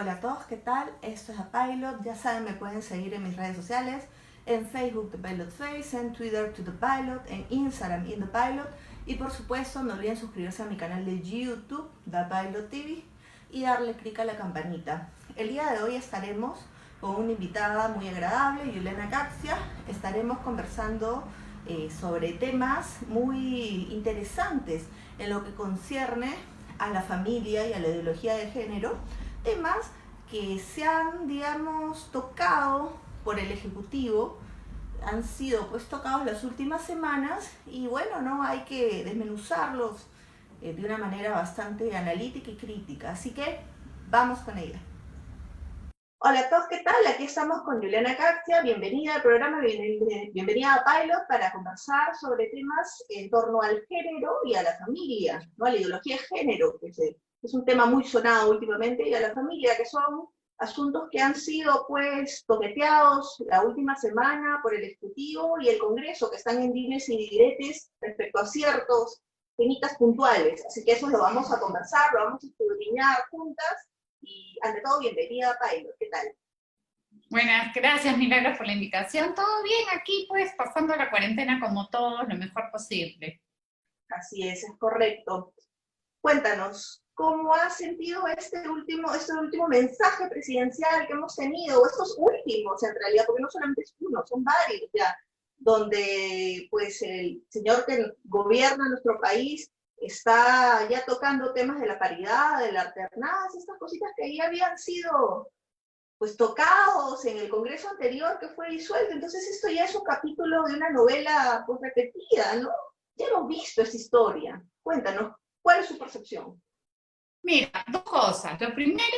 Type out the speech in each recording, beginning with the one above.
Hola a todos, ¿qué tal? Esto es A Pilot. Ya saben, me pueden seguir en mis redes sociales, en Facebook The Pilot Face, en Twitter To The Pilot, en Instagram In The Pilot, y por supuesto no olviden suscribirse a mi canal de YouTube The Pilot TV y darle clic a la campanita. El día de hoy estaremos con una invitada muy agradable, Yulena Caxia. Estaremos conversando sobre temas muy interesantes en lo que concierne a la familia y a la ideología de género, temas que se han, digamos, tocado por el Ejecutivo, han sido pues tocados las últimas semanas y bueno, no hay que desmenuzarlos de una manera bastante analítica y crítica, así que vamos con ella. Hola a todos, ¿qué tal? Aquí estamos con Yulena Caxia, bienvenida al programa, bienvenida a Pilot para conversar sobre temas en torno al género y a la familia, ¿no? A la ideología de género, que es un tema muy sonado últimamente, y a la familia, que son asuntos que han sido pues toqueteados la última semana por el Ejecutivo y el Congreso, que están en dimes y diretes respecto a ciertos temitas puntuales. Así que eso lo vamos a conversar, lo vamos a escudriñar juntas. Y ante todo, bienvenida a Pilot, ¿qué tal? Buenas, gracias Milagros por la invitación. ¿Todo bien aquí? Pues pasando la cuarentena como todos, lo mejor posible. Así es correcto. Cuéntanos, ¿cómo has sentido este último mensaje presidencial que hemos tenido, o estos últimos en realidad, porque no solamente es uno, son varios ya, donde pues el señor que gobierna nuestro país está ya tocando temas de la paridad, de la alternancia, estas cositas que ya habían sido pues tocados en el Congreso anterior que fue disuelto. Entonces esto ya es un capítulo de una novela pues repetida, ¿no? Ya hemos visto esa historia. Cuéntanos, ¿cuál es su percepción? Mira, dos cosas. Lo primero,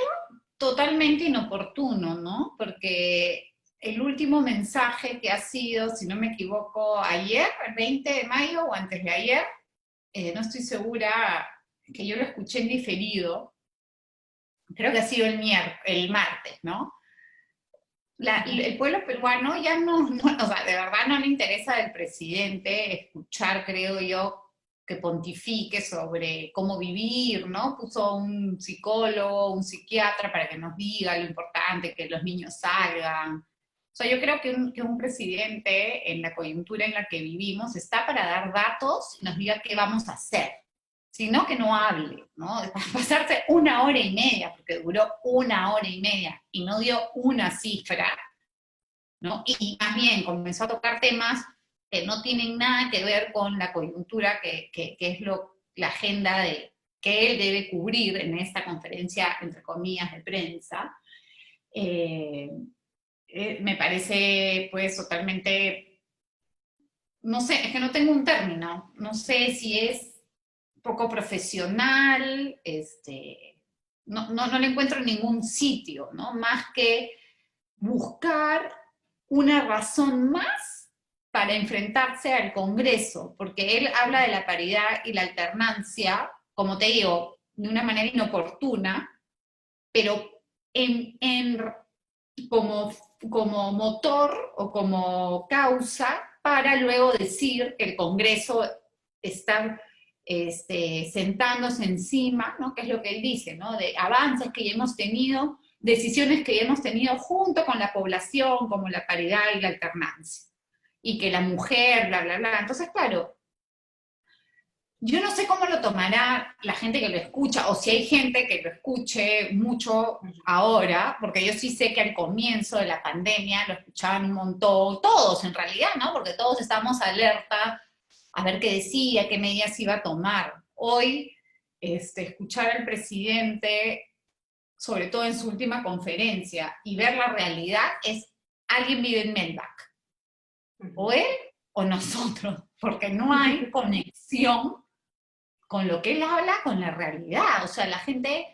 totalmente inoportuno, ¿no? Porque el último mensaje que ha sido, si no me equivoco, ayer, el 20 de mayo o antes de ayer, no estoy segura que yo lo escuché en diferido, creo que ha sido el martes, ¿no? El pueblo peruano ya o sea, de verdad no le interesa al presidente escuchar, creo yo, que pontifique sobre cómo vivir, ¿no? Puso un psicólogo, un psiquiatra para que nos diga lo importante, que los niños salgan. O sea, yo creo que un presidente en la coyuntura en la que vivimos está para dar datos y nos diga qué vamos a hacer, sino que no hable, ¿no? Pasarse una hora y media, porque duró una hora y media y no dio una cifra, ¿no? Y más bien comenzó a tocar temas que no tienen nada que ver con la coyuntura, que es la agenda que él debe cubrir en esta conferencia, entre comillas, de prensa. Eh, Me parece, pues, totalmente, no sé, es que no tengo un término, no sé si es poco profesional, no le encuentro ningún sitio, ¿no? Más que buscar una razón más para enfrentarse al Congreso, porque él habla de la paridad y la alternancia, como te digo, de una manera inoportuna, pero en como, como motor o como causa para luego decir que el Congreso está sentándose encima, ¿no? Que es lo que él dice, ¿no? De avances que ya hemos tenido, decisiones que ya hemos tenido junto con la población, como la paridad y la alternancia, y que la mujer, bla, bla, bla. Entonces, claro, yo no sé cómo lo tomará la gente que lo escucha, o si hay gente que lo escuche mucho ahora, porque yo sí sé que al comienzo de la pandemia lo escuchaban un montón, todos en realidad, ¿no? Porque todos estábamos alerta a ver qué decía, qué medidas iba a tomar. Hoy, escuchar al presidente, sobre todo en su última conferencia, y ver la realidad es, alguien vive en Melbac, o él o nosotros, porque no hay conexión con lo que él habla con la realidad. O sea, la gente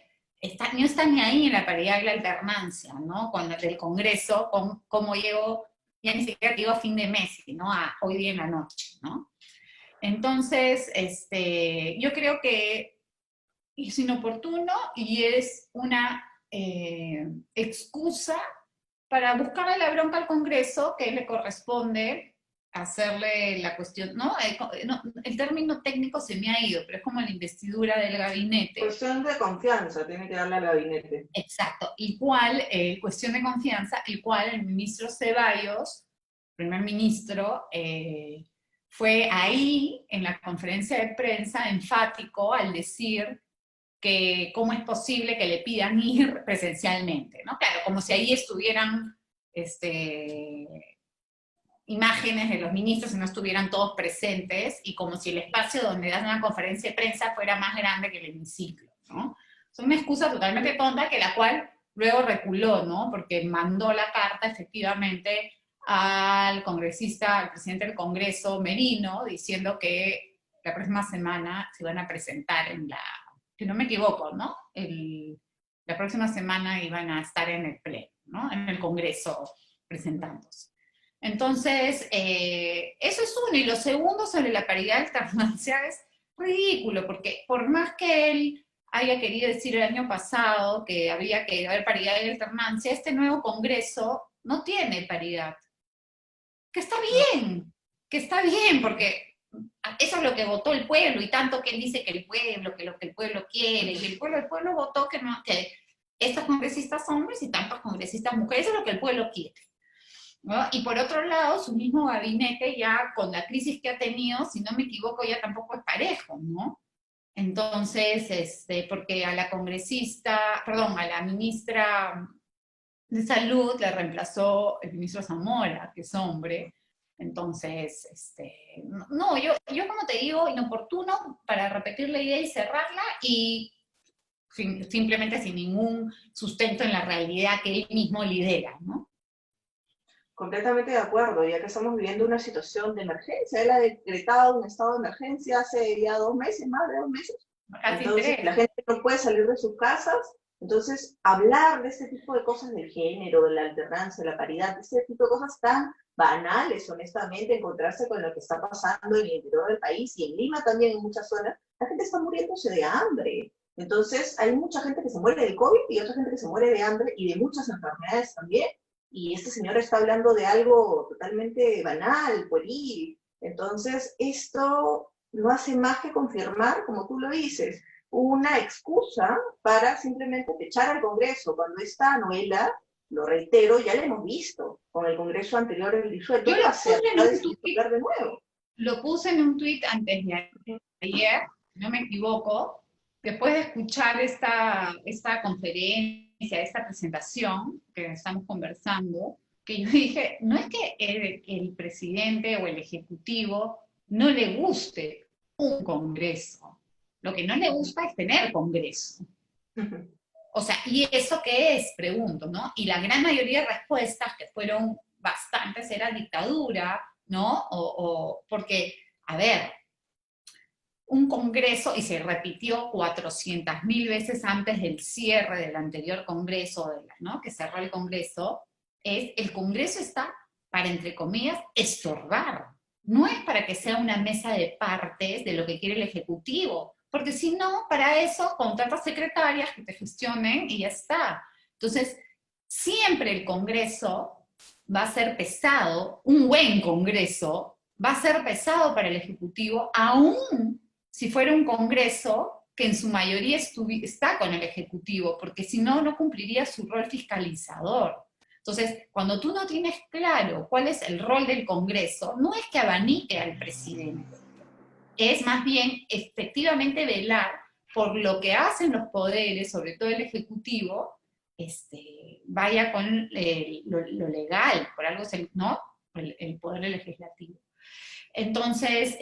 no está ni ahí en la paridad y la alternancia, ¿no? Con el del Congreso, con cómo llegó, ya ni siquiera digo a fin de mes, sino a hoy día en la noche, ¿no? Entonces, yo creo que es inoportuno y es una excusa para buscarle la bronca al Congreso que le corresponde hacerle la cuestión, ¿no? No, el término técnico se me ha ido, pero es como la investidura del gabinete. Cuestión de confianza, tiene que darle al gabinete. Exacto, igual, cuestión de confianza, el cual el ministro Ceballos, primer ministro, fue ahí, en la conferencia de prensa, enfático al decir que cómo es posible que le pidan ir presencialmente, ¿no? Claro, como si ahí estuvieran imágenes de los ministros y no estuvieran todos presentes, y como si el espacio donde dan una conferencia de prensa fuera más grande que el hemiciclo, ¿no? Es una excusa totalmente tonta, que la cual luego reculó, ¿no? Porque mandó la carta efectivamente al congresista, al presidente del Congreso, Merino, diciendo que la próxima semana se iban a presentar en la, si no me equivoco, ¿no? La próxima semana iban a estar en el Pleno, ¿no? En el Congreso presentándose. Entonces, eso es uno. Y lo segundo, sobre la paridad alternancia, es ridículo, porque por más que él haya querido decir el año pasado que había que haber paridad y alternancia, este nuevo Congreso no tiene paridad. Que está bien, porque eso es lo que votó el pueblo, y tanto que él dice que el pueblo, que lo que el pueblo quiere, y el pueblo votó que estos congresistas hombres y tantos congresistas mujeres, eso es lo que el pueblo quiere, ¿no? Y por otro lado, su mismo gabinete ya con la crisis que ha tenido, si no me equivoco, ya tampoco es parejo, ¿no? Entonces, porque a la congresista, perdón, a la ministra de Salud la reemplazó el ministro Zamora, que es hombre. Entonces, no, yo como te digo, inoportuno para repetir la idea y cerrarla, y simplemente sin ningún sustento en la realidad que él mismo lidera, ¿no? Completamente de acuerdo, ya que estamos viviendo una situación de emergencia. Él ha decretado un estado de emergencia hace ya 2 meses, más de 2 meses. Casi Entonces, 3. la gente no puede salir de sus casas. Entonces, hablar de este tipo de cosas del género, de la alternancia, de la paridad, de este tipo de cosas tan banales, honestamente, encontrarse con lo que está pasando en el interior del país y en Lima también, en muchas zonas, la gente está muriéndose de hambre. Entonces, hay mucha gente que se muere del COVID y otra gente que se muere de hambre y de muchas enfermedades también. Y este señor está hablando de algo totalmente banal, pueril. Entonces, esto no hace más que confirmar, como tú lo dices, una excusa para simplemente echar al Congreso, cuando esta novela, lo reitero, ya la hemos visto con el Congreso anterior, el disuelto, Yo va a ser de nuevo. Lo puse en un tuit antes de ayer, si no me equivoco, después de escuchar esta conferencia, esta presentación que estamos conversando, que yo dije, no es que el presidente o el ejecutivo no le guste un congreso, lo que no le gusta es tener congreso. O sea, ¿y eso qué es? Pregunto, ¿no? Y la gran mayoría de respuestas, que fueron bastantes, era dictadura, ¿no? Porque, a ver, un congreso, y se repitió 400.000 veces antes del cierre del anterior congreso, ¿no? Que cerró el congreso, el congreso está para, entre comillas, estorbar. No es para que sea una mesa de partes de lo que quiere el ejecutivo, porque si no, para eso contratas secretarias que te gestionen y ya está. Entonces, siempre el congreso va a ser pesado, un buen congreso va a ser pesado para el ejecutivo, aún si fuera un congreso que en su mayoría está con el ejecutivo, porque si no, no cumpliría su rol fiscalizador. Entonces, cuando tú no tienes claro cuál es el rol del Congreso, no es que abanique al presidente, es más bien efectivamente velar por lo que hacen los poderes, sobre todo el Ejecutivo, vaya con lo legal, por algo es ¿no? el poder legislativo. Entonces,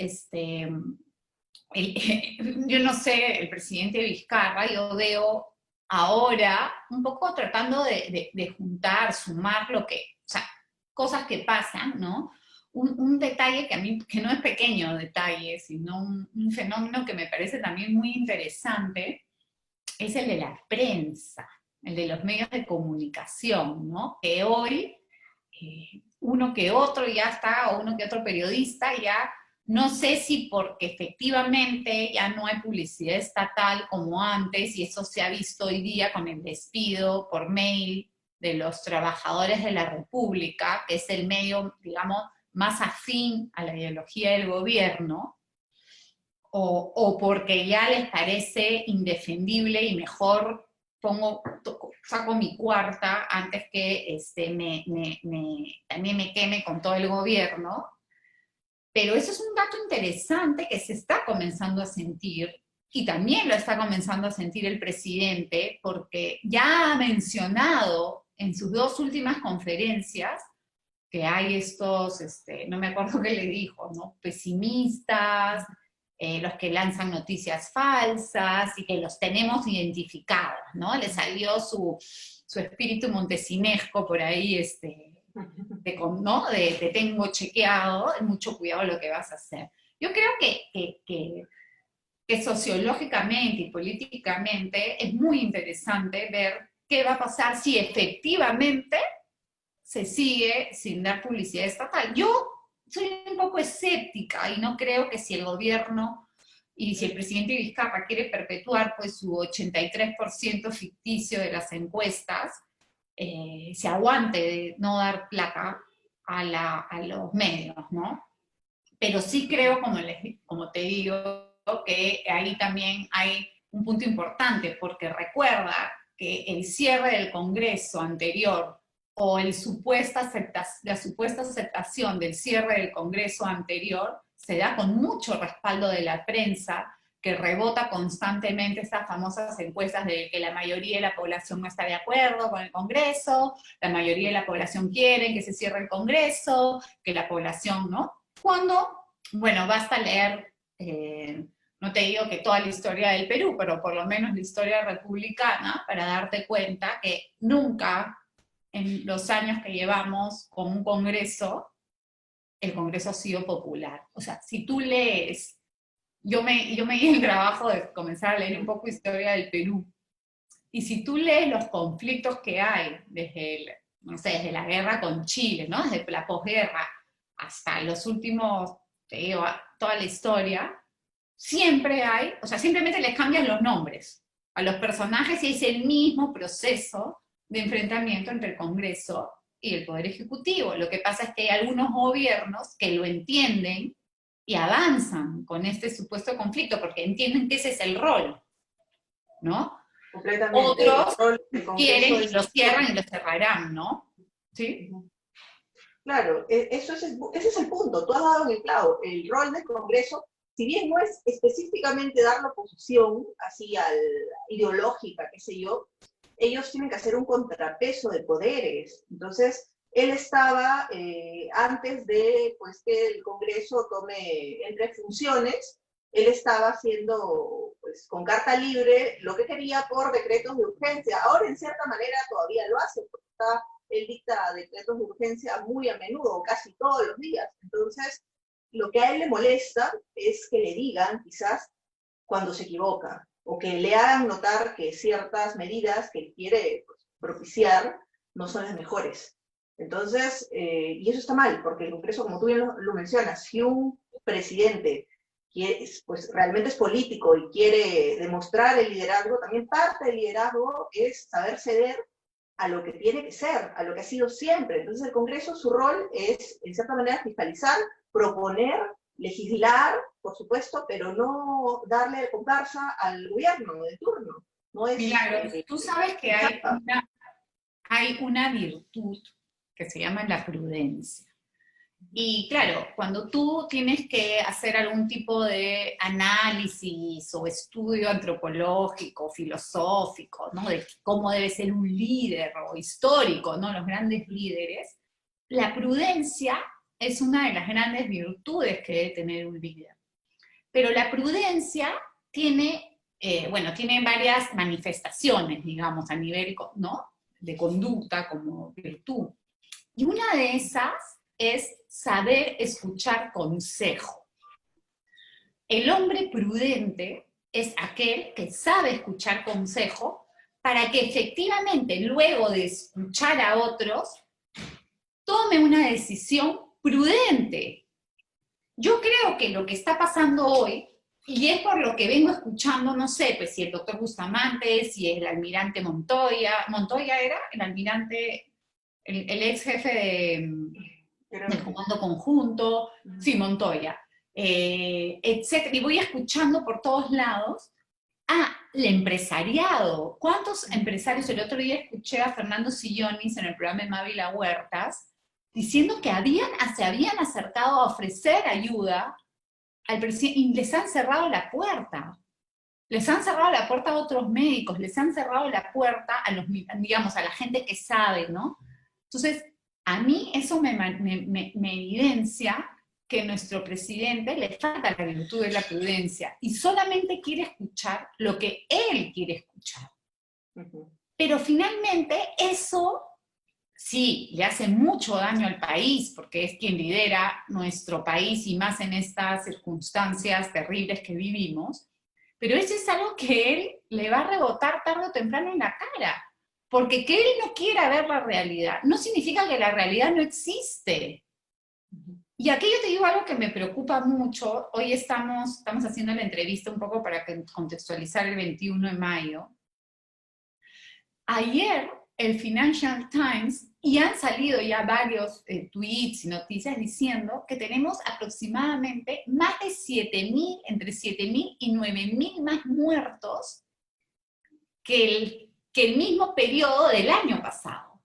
yo no sé, el presidente Vizcarra, yo veo ahora un poco tratando de juntar, sumar lo que, o sea, cosas que pasan, ¿no? Un detalle que a mí, que no es pequeño detalle, sino un fenómeno que me parece también muy interesante, es el de la prensa, el de los medios de comunicación, ¿no? Que hoy uno que otro ya está, o uno que otro periodista ya, no sé si porque efectivamente ya no hay publicidad estatal como antes, y eso se ha visto hoy día con el despido por mail de los trabajadores de la República, que es el medio, digamos, más afín a la ideología del gobierno, o porque ya les parece indefendible y mejor saco mi cuarta antes que también me queme con todo el gobierno. Pero eso es un dato interesante que se está comenzando a sentir, y también lo está comenzando a sentir el presidente, porque ya ha mencionado en sus dos últimas conferencias que hay estos, no me acuerdo qué le dijo, ¿no? Pesimistas, los que lanzan noticias falsas, y que los tenemos identificados, ¿no? Le salió su espíritu montesinesco por ahí, ¿no? De te tengo chequeado, mucho cuidado lo que vas a hacer. Yo creo que sociológicamente y políticamente es muy interesante ver qué va a pasar si efectivamente se sigue sin dar publicidad estatal. Yo soy un poco escéptica y no creo que si el gobierno y si el presidente Vizcarra quiere perpetuar pues su 83% ficticio de las encuestas, se aguante de no dar plata a los medios, ¿no? Pero sí creo, como te digo, que ahí también hay un punto importante, porque recuerda que el cierre del Congreso anterior o la supuesta aceptación del cierre del Congreso anterior se da con mucho respaldo de la prensa, que rebota constantemente estas famosas encuestas de que la mayoría de la población no está de acuerdo con el Congreso, la mayoría de la población quiere que se cierre el Congreso, que la población, ¿no? Cuando, bueno, basta leer, no te digo que toda la historia del Perú, pero por lo menos la historia republicana, para darte cuenta que nunca en los años que llevamos con un Congreso, el Congreso ha sido popular. O sea, si tú lees, yo me di el trabajo de comenzar a leer un poco historia del Perú, y si tú lees los conflictos que hay desde, no sé, desde la guerra con Chile, ¿no? Desde la posguerra hasta los últimos, te digo, toda la historia, siempre hay, o sea, simplemente les cambian los nombres a los personajes y es el mismo proceso de enfrentamiento entre el Congreso y el Poder Ejecutivo. Lo que pasa es que hay algunos gobiernos que lo entienden y avanzan con este supuesto conflicto, porque entienden que ese es el rol, ¿no? Completamente. Otros quieren y lo cierran y lo cerrarán, ¿no? ¿Sí? Claro, ese es el punto, tú has dado en el clavo. El rol del Congreso, si bien no es específicamente dar la oposición así ideológica, qué sé yo, ellos tienen que hacer un contrapeso de poderes. Entonces, él estaba, antes de pues, que el Congreso entre funciones, él estaba haciendo pues, con carta libre lo que quería por decretos de urgencia. Ahora, en cierta manera, todavía lo hace, porque él dicta decretos de urgencia muy a menudo, casi todos los días. Entonces, lo que a él le molesta es que le digan, quizás, cuando se equivoca, o que le hagan notar que ciertas medidas que quiere pues, propiciar no son las mejores. Entonces, y eso está mal, porque el Congreso, como tú bien lo mencionas, si un presidente pues, realmente es político y quiere demostrar el liderazgo, también parte del liderazgo es saber ceder a lo que tiene que ser, a lo que ha sido siempre. Entonces el Congreso, su rol es, en cierta manera, fiscalizar, proponer, legislar, por supuesto, pero no darle comparsa al gobierno de turno. No es, Milagros, tú sabes que hay una virtud que se llama la prudencia. Y claro, cuando tú tienes que hacer algún tipo de análisis o estudio antropológico, filosófico, ¿no? De cómo debe ser un líder o histórico, ¿no? Los grandes líderes, la prudencia es una de las grandes virtudes que debe tener un líder. Pero la prudencia tiene, tiene varias manifestaciones, digamos, a nivel, ¿no? De conducta como virtud. Y una de esas es saber escuchar consejo. El hombre prudente es aquel que sabe escuchar consejo para que efectivamente, luego de escuchar a otros, tome una decisión prudente. Yo creo que lo que está pasando hoy, y es por lo que vengo escuchando, no sé, pues si el doctor Bustamante, si el almirante Montoya era el almirante, el ex jefe del Comando Conjunto, sí, Montoya, etcétera, y voy escuchando por todos lados. El empresariado. ¿Cuántos empresarios? El otro día escuché a Fernando Sillonis en el programa de Mávila Huertas diciendo que se habían acercado a ofrecer ayuda al presidente y les han cerrado la puerta. Les han cerrado la puerta a otros médicos, les han cerrado la puerta a los, digamos, a la gente que sabe, ¿no? Entonces, a mí eso me evidencia que nuestro presidente le falta la virtud de la prudencia y solamente quiere escuchar lo que él quiere escuchar. Pero finalmente eso sí le hace mucho daño al país, porque es quien lidera nuestro país y más en estas circunstancias terribles que vivimos, pero eso es algo que él le va a rebotar tarde o temprano en la cara, porque que él no quiera ver la realidad no significa que la realidad no existe. Y aquí yo te digo algo que me preocupa mucho. Hoy estamos haciendo la entrevista un poco para contextualizar el 21 de mayo. Ayer el Financial Times, y han salido ya varios tweets y noticias diciendo que tenemos aproximadamente más de 7.000, entre 7.000 y 9.000 más muertos que el mismo periodo del año pasado.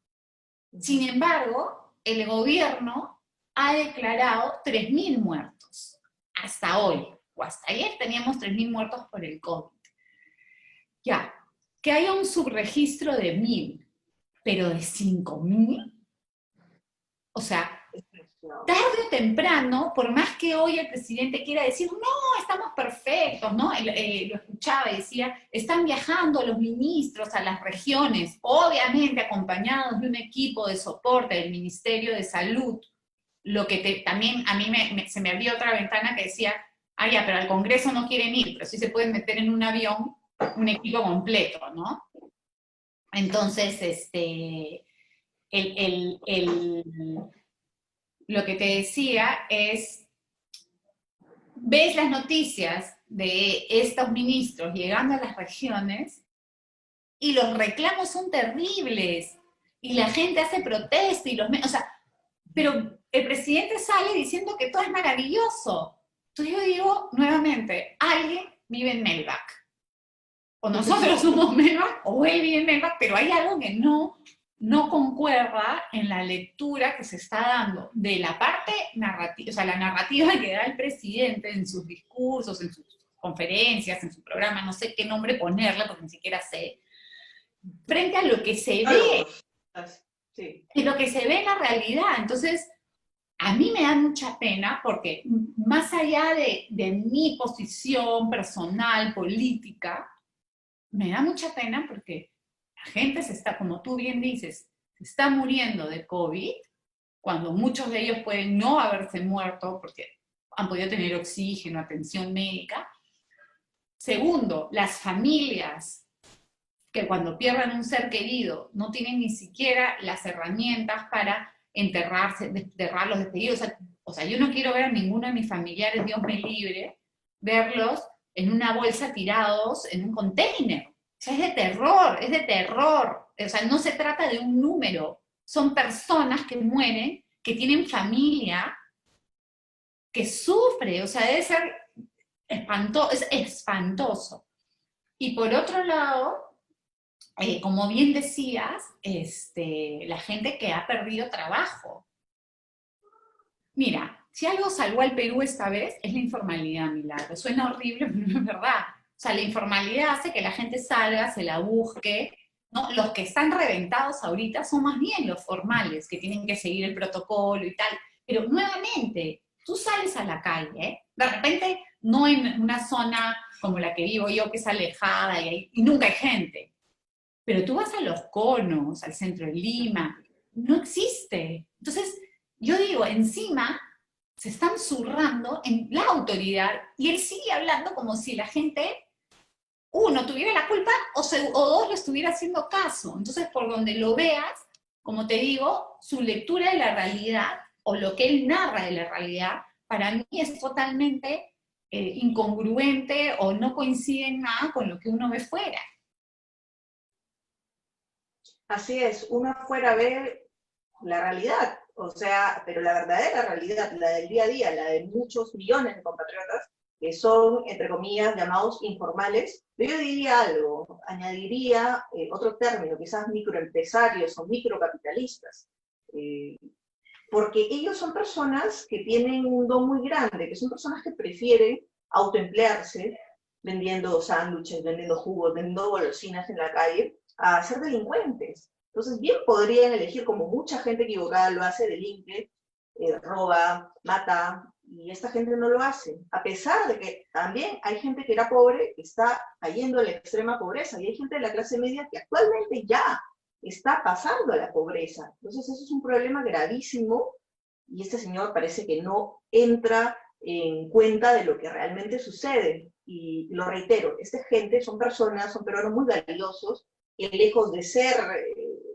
Sin embargo, el gobierno ha declarado 3.000 muertos hasta hoy, o hasta ayer teníamos 3.000 muertos por el COVID. Ya, que haya un subregistro de 1.000, pero de 5.000, o sea, tarde o temprano, por más que hoy el presidente quiera decir, no, estamos perfectos, ¿no? Lo escuchaba y decía, están viajando los ministros a las regiones, obviamente acompañados de un equipo de soporte del Ministerio de Salud, lo que también a mí se me abrió otra ventana que decía, ya, pero al Congreso no quieren ir, pero sí se pueden meter en un avión un equipo completo, ¿no? Entonces, lo que te decía es, ves las noticias de estos ministros llegando a las regiones y los reclamos son terribles, y la gente hace protesta, y o sea, pero el presidente sale diciendo que todo es maravilloso. Entonces yo digo, nuevamente, alguien vive en Melbac. O nosotros somos Melbac, o él vive en Melbac, pero hay algo que no concuerda en la lectura que se está dando de la parte narrativa, o sea, la narrativa que da el presidente en sus discursos, en sus conferencias, en su programa, no sé qué nombre ponerle, porque ni siquiera sé, frente a lo que se ve, sí, y lo que se ve en la realidad. Entonces, a mí me da mucha pena porque más allá de mi posición personal, política, me da mucha pena porque la gente se está, como tú bien dices, se está muriendo de COVID, cuando muchos de ellos pueden no haberse muerto porque han podido tener oxígeno, atención médica. Segundo, las familias que cuando pierdan un ser querido no tienen ni siquiera las herramientas para enterrarlos, despedirlos. O sea, yo no quiero ver a ninguno de mis familiares, Dios me libre, verlos en una bolsa tirados en un container. O sea, es de terror, es de terror. O sea, no se trata de un número. Son personas que mueren, que tienen familia, que sufre. O sea, debe ser es espantoso. Y por otro lado, como bien decías, la gente que ha perdido trabajo. Mira, si algo salvó al Perú esta vez es la informalidad, Milagro. Suena horrible, pero no es verdad. O sea, la informalidad hace que la gente salga, se la busque, ¿no? Los que están reventados ahorita son más bien los formales, que tienen que seguir el protocolo y tal. Pero nuevamente, tú sales a la calle, de repente no en una zona como la que vivo yo, que es alejada y nunca hay gente. Pero tú vas a Los Conos, al centro de Lima, no existe. Entonces, yo digo, encima se están zurrando en la autoridad y él sigue hablando como si la gente, uno, tuviera la culpa o dos, lo estuviera haciendo caso. Entonces, por donde lo veas, como te digo, su lectura de la realidad o lo que él narra de la realidad, para mí es totalmente incongruente o no coincide en nada con lo que uno ve fuera. Así es, uno afuera ve la realidad, O sea, pero la verdadera realidad, la del día a día, la de muchos millones de compatriotas, que son, entre comillas, llamados informales, yo diría algo, añadiría otro término, quizás microempresarios o microcapitalistas, eh, porque ellos son personas que tienen un don muy grande, que son personas que prefieren autoemplearse vendiendo sándwiches, vendiendo jugos, vendiendo golosinas en la calle, a ser delincuentes. Entonces, bien podrían elegir, como mucha gente equivocada lo hace, delinque, roba, mata, y esta gente no lo hace. A pesar de que también hay gente que era pobre, que está cayendo en la extrema pobreza, y hay gente de la clase media que actualmente ya está pasando a la pobreza. Entonces, eso es un problema gravísimo, y este señor parece que no entra en cuenta de lo que realmente sucede. Y lo reitero, esta gente son personas, son peruanos muy valiosos, que lejos de ser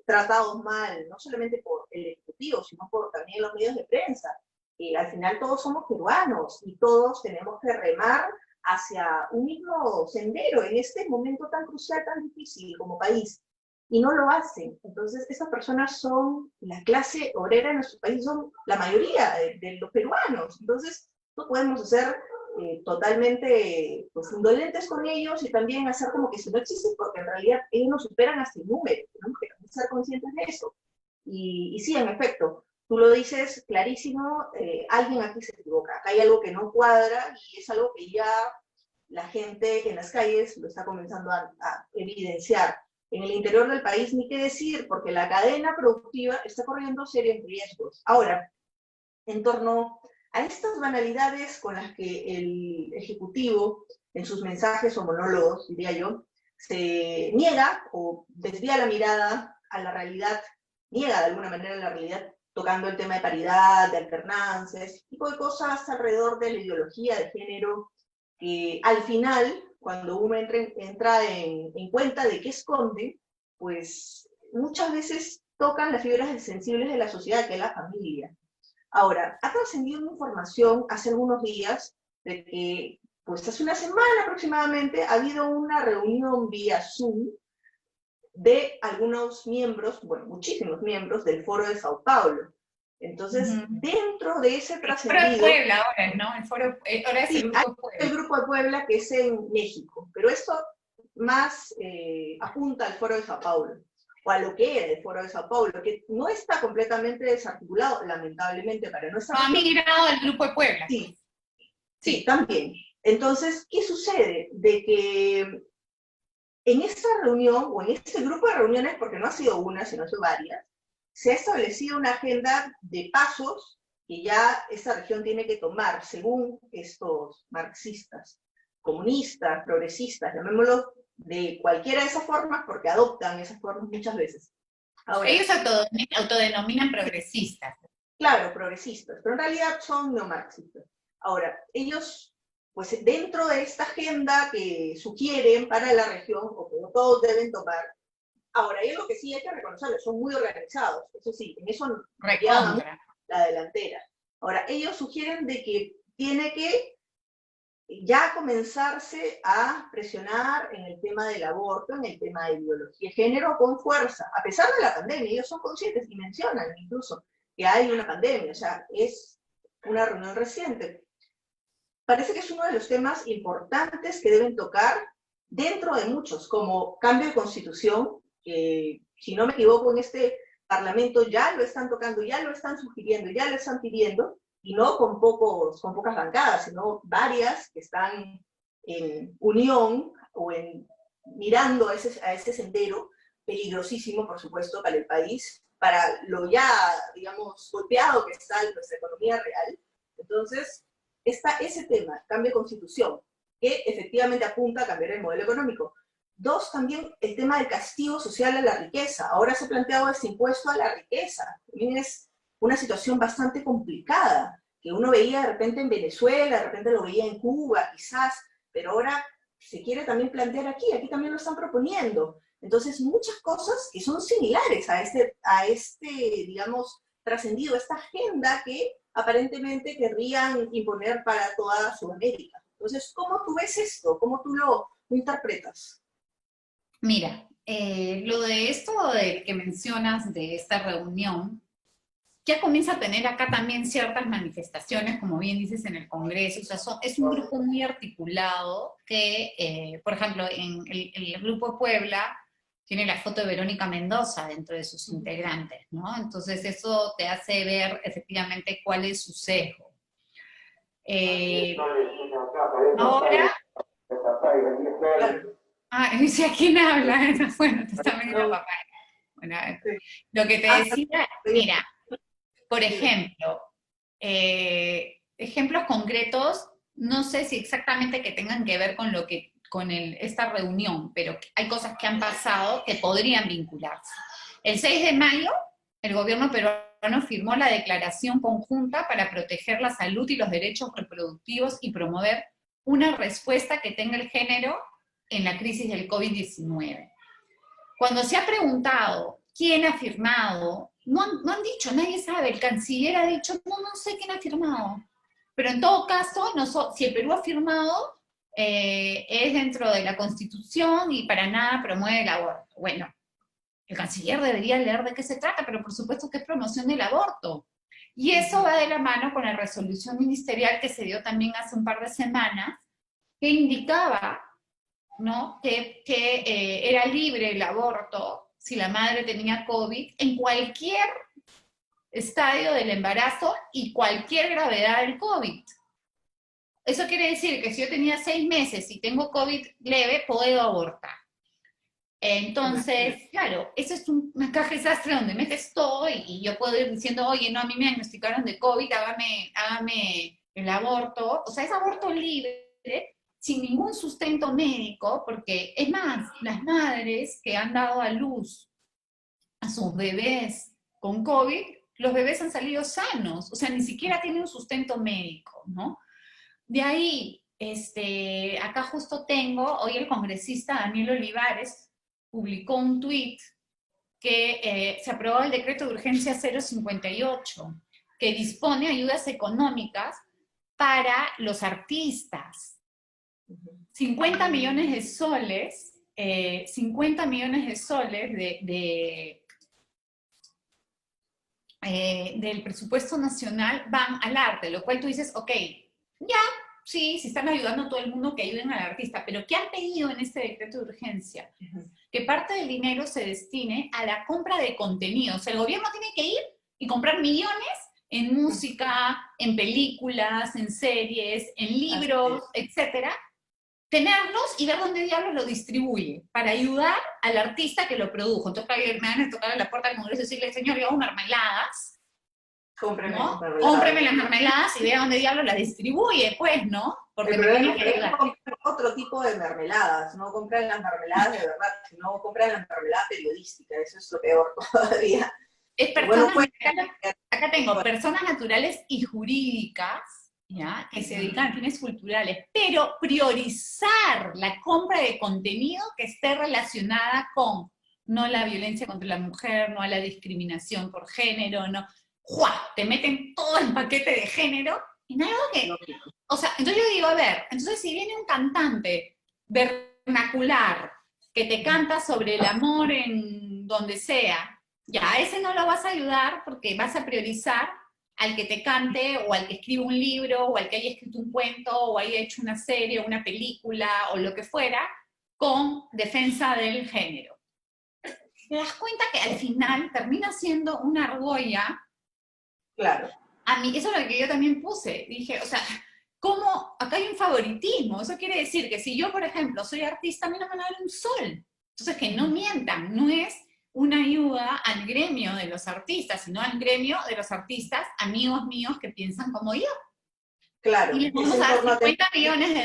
tratados mal, no solamente por el Ejecutivo, sino por también los medios de prensa. Al final todos somos peruanos y todos tenemos que remar hacia un mismo sendero en este momento tan crucial, tan difícil como país. Y no lo hacen. Entonces, estas personas son la clase obrera en nuestro país, son la mayoría de los peruanos. Entonces, no podemos ser totalmente pues, indolentes con ellos y también hacer como que si no existen, porque en realidad ellos nos superan hasta el número. Tenemos que ser conscientes de eso. Y sí, en efecto, tú lo dices clarísimo, alguien aquí se equivoca. Acá hay algo que no cuadra y es algo que ya la gente en las calles lo está comenzando a evidenciar. En el interior del país, ni qué decir, porque la cadena productiva está corriendo serios riesgos. Ahora, en torno a estas banalidades con las que el Ejecutivo, en sus mensajes o monólogos, diría yo, se niega o desvía la mirada a la realidad, niega de alguna manera la realidad, tocando el tema de paridad, de alternancia, ese tipo de cosas alrededor de la ideología de género, que al final, cuando uno entra en cuenta de qué esconde, pues muchas veces tocan las fibras sensibles de la sociedad, que es la familia. Ahora, ha trascendido una información hace algunos días de que, pues hace una semana aproximadamente, ha habido una reunión vía Zoom de algunos miembros, bueno, muchísimos miembros del Foro de Sao Paulo. Entonces, dentro de ese trascendido... El Foro de Puebla ahora, ¿no? Ahora es sí, el hay Grupo de Puebla. el Grupo de Puebla que es en México, pero esto más apunta al Foro de Sao Paulo, o a lo que era el Foro de Sao Paulo, que no está completamente desarticulado, lamentablemente para nuestra No, ha región. migrado al Grupo de Puebla. Sí, sí, también. Entonces, ¿qué sucede? De que en esta reunión, o en este grupo de reuniones, porque no ha sido una, sino ha sido varias, se ha establecido una agenda de pasos que ya esta región tiene que tomar, según estos marxistas, comunistas, progresistas, llamémoslos de cualquiera de esas formas, porque adoptan esas formas muchas veces. Ahora, ellos autodenominan progresistas. Claro, progresistas, pero en realidad son neomarxistas. Ahora, ellos, pues dentro de esta agenda que sugieren para la región, o que no todos deben tomar, ahora, hay algo que sí hay que reconocerlo, son muy organizados, eso sí, en eso llevan la delantera. Ahora, ellos sugieren de que tiene que ya comenzarse a presionar en el tema del aborto, en el tema de ideología de género con fuerza, a pesar de la pandemia, ellos son conscientes y mencionan incluso que hay una pandemia, o sea, es una reunión reciente. Parece que es uno de los temas importantes que deben tocar dentro de muchos, como cambio de constitución, que si no me equivoco en este parlamento ya lo están tocando, ya lo están sugiriendo, ya lo están pidiendo, y no con pocas bancadas, sino varias que están en unión o mirando a ese sendero peligrosísimo, por supuesto, para el país, para lo ya, digamos, golpeado que está nuestra economía real. Entonces, está ese tema, cambio de constitución, que efectivamente apunta a cambiar el modelo económico. Dos, también el tema del castigo social a la riqueza. Ahora se ha planteado este impuesto a la riqueza. También es una situación bastante complicada, que uno veía de repente en Venezuela, de repente lo veía en Cuba, quizás, pero ahora se quiere también plantear aquí también lo están proponiendo. Entonces, muchas cosas que son similares a este digamos, trascendido, esta agenda que aparentemente querrían imponer para toda Sudamérica. Entonces, ¿cómo tú ves esto? ¿Cómo tú lo interpretas? Mira, lo de esto que mencionas de esta reunión, ya comienza a tener acá también ciertas manifestaciones, como bien dices, en el Congreso. O sea, es un grupo muy articulado que, por ejemplo, en el Grupo Puebla tiene la foto de Verónica Mendoza dentro de sus integrantes, ¿no? Entonces eso te hace ver efectivamente cuál es su sesgo. Ahora... dice, ¿a quién habla? Bueno, te está vendiendo papá. Bueno, lo que te decía, mira, por ejemplo, ejemplos concretos, no sé si exactamente que tengan que ver con esta reunión, pero hay cosas que han pasado que podrían vincularse. El 6 de mayo, el gobierno peruano firmó la declaración conjunta para proteger la salud y los derechos reproductivos y promover una respuesta que tenga el género en la crisis del COVID-19. Cuando se ha preguntado quién ha firmado, no han dicho, nadie sabe, el canciller ha dicho, no sé quién ha firmado. Pero en todo caso, si el Perú ha firmado, es dentro de la Constitución y para nada promueve el aborto. Bueno, el canciller debería leer de qué se trata, pero por supuesto que es promoción del aborto. Y eso va de la mano con la resolución ministerial que se dio también hace un par de semanas, que indicaba, ¿no?, que era libre el aborto si la madre tenía COVID en cualquier estadio del embarazo y cualquier gravedad del COVID. Eso quiere decir que si yo tenía 6 meses y tengo COVID leve, puedo abortar. Entonces, claro, eso es una caja de sastre donde metes todo y yo puedo ir diciendo, oye, no, a mí me diagnosticaron de COVID, hágame el aborto. O sea, es aborto libre, sin ningún sustento médico, porque es más, las madres que han dado a luz a sus bebés con COVID, los bebés han salido sanos, o sea, ni siquiera tienen un sustento médico, ¿no? De ahí, acá justo tengo, hoy el congresista Daniel Olivares publicó un tuit que se aprobó el decreto de urgencia 058, que dispone ayudas económicas para los artistas. 50 millones de soles, 50 millones de soles del presupuesto nacional van al arte, lo cual tú dices, ok, ya, sí, si están ayudando a todo el mundo, que ayuden al artista, pero ¿qué han pedido en este decreto de urgencia? Que parte del dinero se destine a la compra de contenidos. El gobierno tiene que ir y comprar millones en música, en películas, en series, en libros, etcétera, tenerlos y ver dónde diablos lo distribuye, para ayudar al artista que lo produjo. Entonces me van a tocar a la puerta del Congreso y decirle, señor, yo hago mermeladas, ¿no? Cómpreme las mermeladas y vea dónde diablos las distribuye, pues, ¿no? Porque el problema es que compran otro tipo de mermeladas, no compran las mermeladas de verdad, sino compran la mermelada periodística, eso es lo peor todavía. Es personas, bueno, acá tengo personas naturales y jurídicas, ¿ya?, que se dedican a fines culturales, pero priorizar la compra de contenido que esté relacionada con no la violencia contra la mujer, no a la discriminación por género, no, ¡juá!, te meten todo el paquete de género en algo que, o sea, entonces yo digo, a ver, entonces si viene un cantante vernacular que te canta sobre el amor en donde sea, ya, a ese no lo vas a ayudar porque vas a priorizar al que te cante, o al que escriba un libro, o al que haya escrito un cuento, o haya hecho una serie, o una película, o lo que fuera, con defensa del género. Te das cuenta que al final termina siendo una argolla. Claro. A mí, eso es lo que yo también puse. Dije, o sea, ¿cómo? Acá hay un favoritismo. Eso quiere decir que si yo, por ejemplo, soy artista, a mí no me van a dar un sol. Entonces, que no mientan, no es una ayuda al gremio de los artistas, sino al gremio de los artistas, amigos míos que piensan como yo. Claro. Y les vamos a dar 50 millones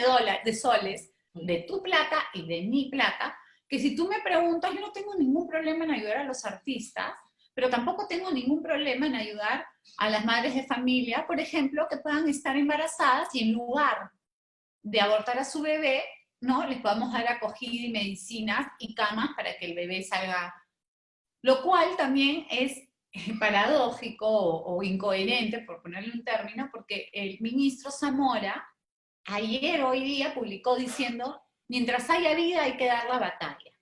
de soles de tu plata y de mi plata, que si tú me preguntas, yo no tengo ningún problema en ayudar a los artistas, pero tampoco tengo ningún problema en ayudar a las madres de familia, por ejemplo, que puedan estar embarazadas y en lugar de abortar a su bebé, ¿no?, les podamos dar acogida y medicinas y camas para que el bebé salga. Lo cual también es paradójico o incoherente, por ponerle un término, porque el ministro Zamora hoy día publicó diciendo, mientras haya vida hay que dar la batalla.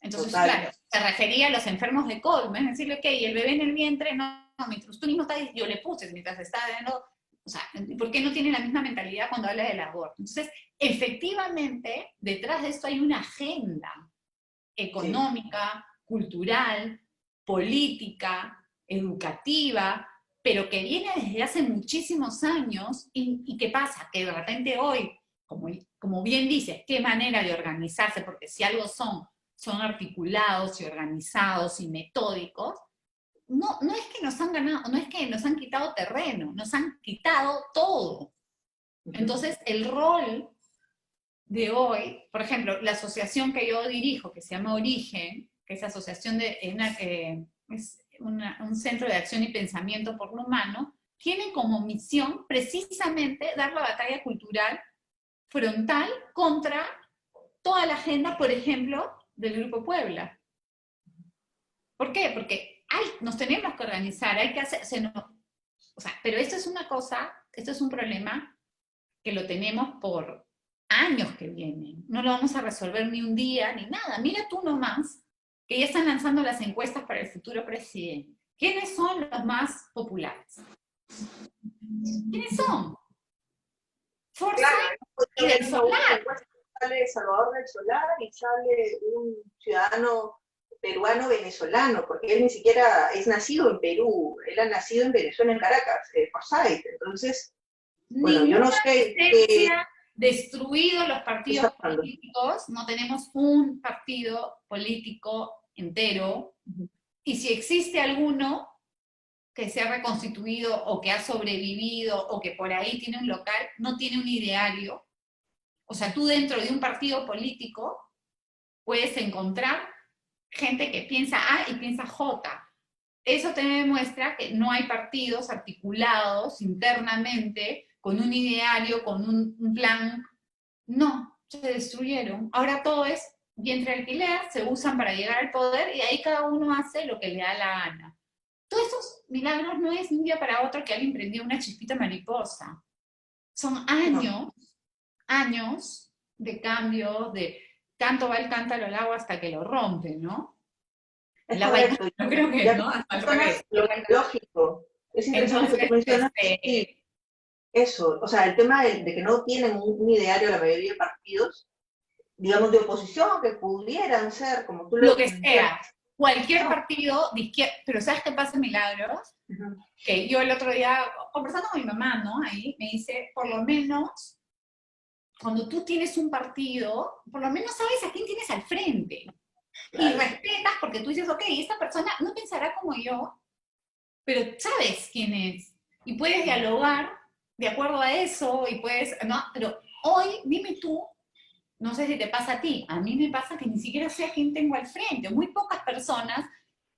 Entonces, claro, se refería a los enfermos de COVID, es decir, ok, el bebé en el vientre no mientras tú mismo estás, yo le puse, mientras está dando, o sea, ¿por qué no tiene la misma mentalidad cuando habla del aborto? Entonces, efectivamente, detrás de esto hay una agenda económica, cultural, política, educativa, pero que viene desde hace muchísimos años, y ¿qué pasa? Que de repente hoy, como bien dices, qué manera de organizarse, porque si algo son articulados y organizados y metódicos, no es que nos han ganado, no es que nos han quitado terreno, nos han quitado todo. Entonces, el rol de hoy, por ejemplo, la asociación que yo dirijo, que se llama Origen, que es asociación es un centro de acción y pensamiento por lo humano, tiene como misión precisamente dar la batalla cultural frontal contra toda la agenda, por ejemplo, del Grupo Puebla. ¿Por qué? Porque nos tenemos que organizar, hay que hacer, o sea, pero esto es una cosa, esto es un problema que lo tenemos por años que vienen. No lo vamos a resolver ni un día, ni nada. Mira tú nomás, que ya están lanzando las encuestas para el futuro presidente. ¿Quiénes son los más populares? ¿Quiénes son? Forsyth y del Solar. Sale Salvador del Solar y sale un ciudadano peruano venezolano, porque él ni siquiera es nacido en Perú, él ha nacido en Venezuela, en Caracas, Forsyth. Entonces, bueno, yo no sé qué... Destruido los partidos políticos, no tenemos un partido político entero, y si existe alguno que se ha reconstituido o que ha sobrevivido o que por ahí tiene un local, no tiene un ideario. O sea, tú dentro de un partido político puedes encontrar gente que piensa A y piensa J. Eso te demuestra que no hay partidos articulados internamente con un ideario, con un plan. No, se destruyeron. Ahora todo es vientre de alquiler, se usan para llegar al poder y ahí cada uno hace lo que le da la gana. Todos estos milagros no es de un día para otro que alguien prendió una chispita mariposa. Son años de cambio, de tanto va el cántaro al agua hasta que lo rompe, ¿no? Es correcto. No creo que, ¿no? Al revés. Lógico. Es interesante que tú mencionas eso, o sea, el tema de que no tienen un ideario la mayoría de partidos, digamos, de oposición, que pudieran ser, como tú lo que sea, cualquier partido de izquierda, pero ¿sabes qué pasa, Milagros? Que yo el otro día, conversando con mi mamá, ¿no? Ahí me dice, por lo menos, cuando tú tienes un partido, por lo menos sabes a quién tienes al frente. Claro. Y respetas porque tú dices, ok, esta persona no pensará como yo, pero sabes quién es. Y puedes dialogar de acuerdo a eso, y puedes, no, pero hoy, dime tú, no sé si te pasa a ti, a mí me pasa que ni siquiera sé a quién tengo al frente, muy pocas personas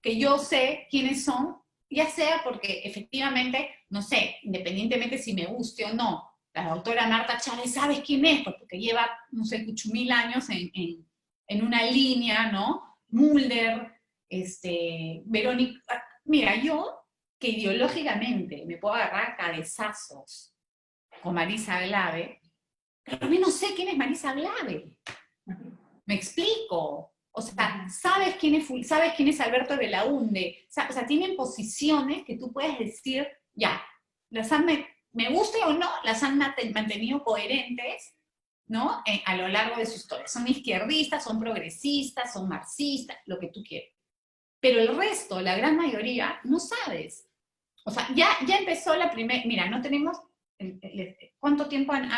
que yo sé quiénes son, ya sea porque efectivamente, no sé, independientemente si me guste o no, la doctora Marta Chávez, ¿sabes quién es? Pues porque lleva, no sé, 8.000 años en una línea, ¿no? Mulder, Verónica, mira, yo que ideológicamente me puedo agarrar a cabezazos con Marisa Glave, pero a mí no sé quién es Marisa Glave. ¿Me explico? O sea, sabes quién es Alberto Belaunde. O sea, tienen posiciones que tú puedes decir, ya, me guste o no, las han mantenido coherentes, ¿no? A lo largo de su historia. Son izquierdistas, son progresistas, son marxistas, lo que tú quieras. Pero el resto, la gran mayoría, no sabes. O sea, ya empezó la primera, mira, no tenemos, ¿cuánto tiempo han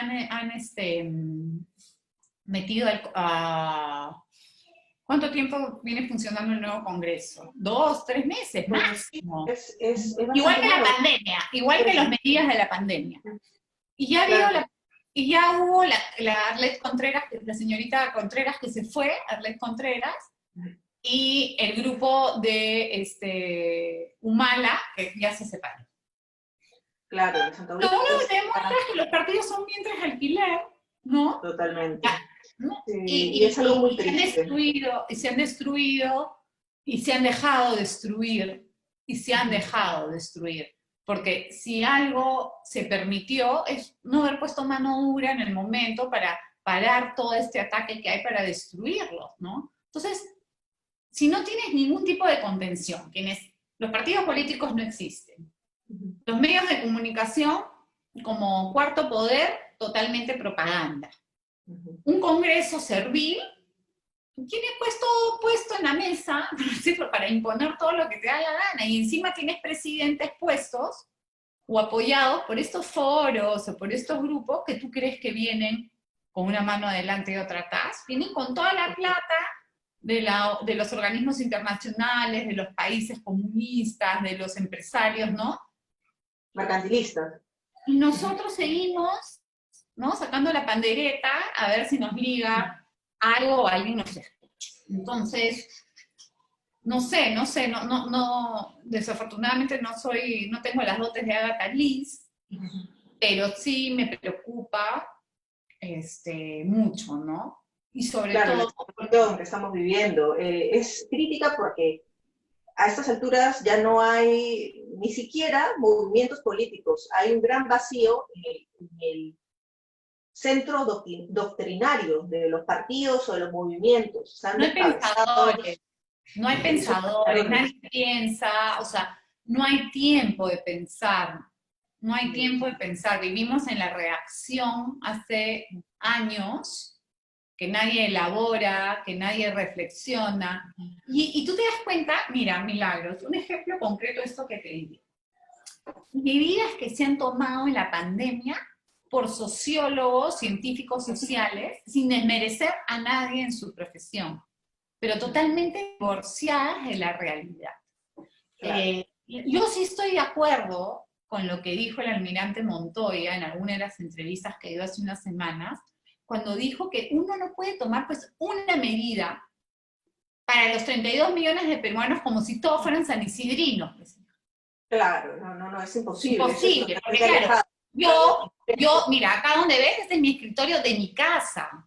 metido ¿cuánto tiempo viene funcionando el nuevo Congreso? 2, 3 meses máximo. Igual que la pandemia, igual que las medidas de la pandemia. Y ya hubo la Arlet Contreras, la señorita Contreras que se fue, Arlet Contreras, y el grupo de Humala, que ya se separó. Claro, lo único que demuestra es que los partidos son vientres de alquiler, ¿no? Totalmente. ¿no? Sí, y es algo muy triste. Se han destruido, y se han dejado destruir, y se han dejado destruir. Porque si algo se permitió es no haber puesto mano dura en el momento para parar todo este ataque que hay para destruirlos, ¿no? Entonces, si no tienes ningún tipo de contención, tienes los partidos políticos no existen. Los medios de comunicación, como cuarto poder, totalmente propaganda. Un congreso servil, tienes puesto en la mesa para imponer todo lo que te da la gana, y encima tienes presidentes puestos o apoyados por estos foros o por estos grupos que tú crees que vienen con una mano adelante y otra atrás, vienen con toda la plata de los organismos internacionales, de los países comunistas, de los empresarios, ¿no? Mercantilistas. Y nosotros seguimos, ¿no?, sacando la pandereta a ver si nos liga algo o alguien nos escucha. Entonces, no sé, desafortunadamente no tengo las dotes de Agatha Liz, pero sí me preocupa mucho, ¿no? Y sobre Claro, la todo... situación que estamos viviendo es crítica porque a estas alturas ya no hay ni siquiera movimientos políticos, hay un gran vacío en el centro doctrinario de los partidos o de los movimientos. No hay pensadores, no hay pensadores, nadie piensa, o sea, no hay tiempo de pensar, no hay tiempo de pensar. Vivimos en la reacción hace años, que nadie elabora, que nadie reflexiona. Y tú te das cuenta, mira, Milagros, un ejemplo concreto de esto que te digo. Medidas que se han tomado en la pandemia por sociólogos, científicos sociales, sin desmerecer a nadie en su profesión, pero totalmente divorciadas de la realidad. Claro. Yo sí estoy de acuerdo con lo que dijo el almirante Montoya en alguna de las entrevistas que dio hace unas semanas, cuando dijo que uno no puede tomar pues una medida para los 32 millones de peruanos como si todos fueran sanisidrinos. Pues. Claro, no, es imposible. Imposible, porque claro, yo, mira, acá donde ves, este es mi escritorio de mi casa,